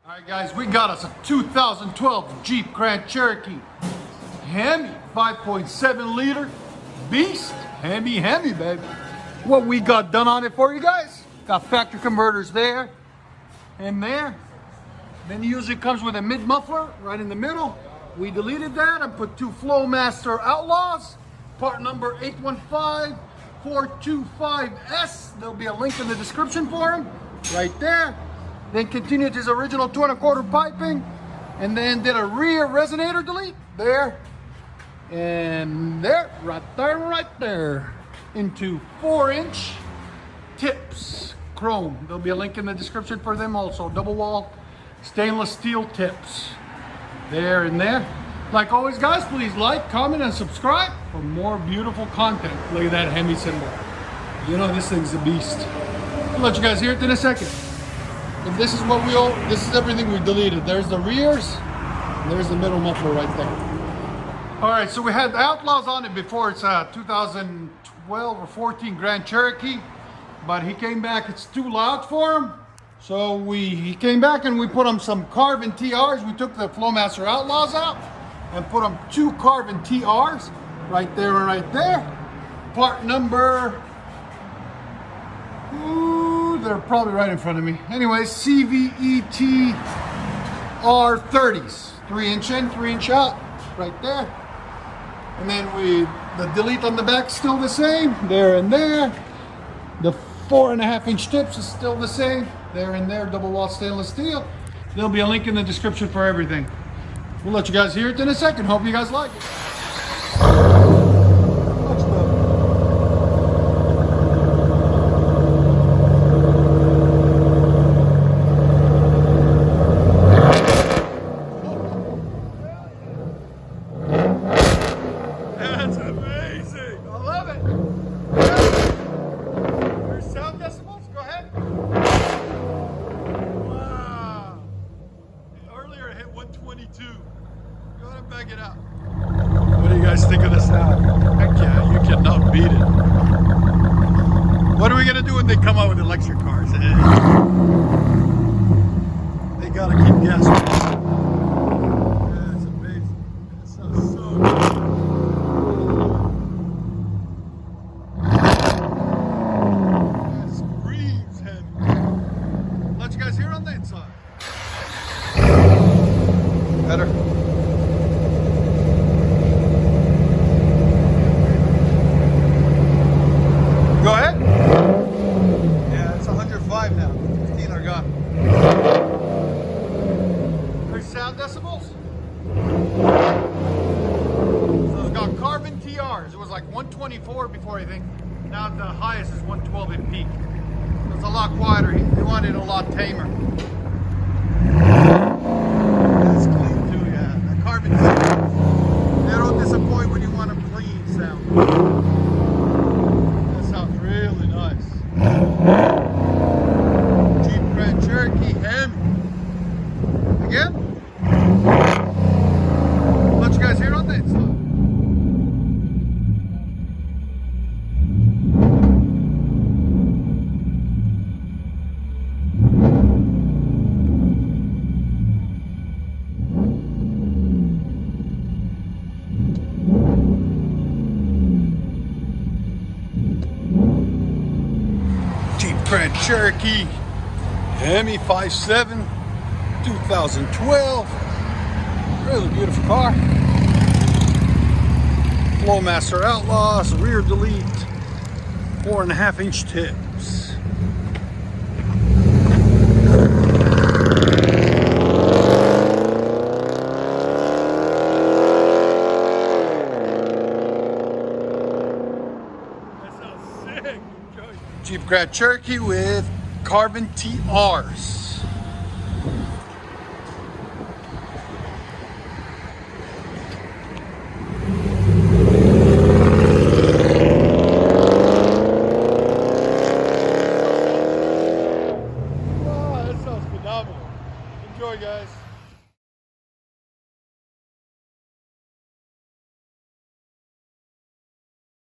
All right, guys, we got us a 2012 Jeep Grand Cherokee HEMI 5.7 liter beast. HEMI, baby. What we got done on it for you guys? Got factory converters there and there. Then usually comes with a mid muffler right in the middle. We deleted that and put two FLOWMASTER Outlaws, part number 815425S. There'll be a link in the description for them, right there. Then continued his original 2 1/4 piping, and then did a rear resonator delete there and there, right there, into 4-inch tips, chrome. There'll be a link in the description for them also. Double wall stainless steel tips there and there. Like always, guys, please like, comment, and subscribe for more beautiful content. Look at that HEMI symbol. You know this thing's a beast. I'll let you guys hear it in a second. And this is what this is everything we deleted. There's the rears, and there's the middle muffler right there. All right, so we had the Outlaws on it before. It's a 2012 or 14 Grand Cherokee, but he came back, it's too loud for him. So he came back and we put him some Carven TRs. We took the FLOWMASTER Outlaws out and put him two Carven TRs right there and right there. Part number, they're probably right in front of me. Anyways, CVET R30s, 3-inch in, 3-inch out, right there. And then the delete on the back still the same, there and there. The 4.5-inch tips is still the same, there and there, double wall stainless steel. There'll be a link in the description for everything. We'll let you guys hear it in a second. Hope you guys like it. That's amazing. I love it. Your sound decibels, go ahead. Wow. Earlier it hit 122. Go ahead and bang it out. What do you guys think of the sound? Heck yeah, you cannot beat it. What are we gonna do when they come out with electric cars? They gotta keep guessing. That's amazing. That sounds so good. That screams heavy. Let you guys hear on the inside. Better. Go ahead. Yeah, it's 105 now. 15 are gone. There's sound decibels. So it's got Carven TRs. It was like 124 before, I think. Now the highest is 112 in peak. So it's a lot quieter. He wanted a lot tamer. That's clean too, yeah. The Carven TRs. They don't disappoint when you want a clean sound. Really nice. Jeep Grand Cherokee HEMI. Again? Let you guys hear on the inside. Grand Cherokee HEMI 5.7 2012. Really beautiful car. FLOWMASTER Outlaws, rear delete, 4.5-inch tips. That sounds sick. Jeep Grand Cherokee with Carven TRs.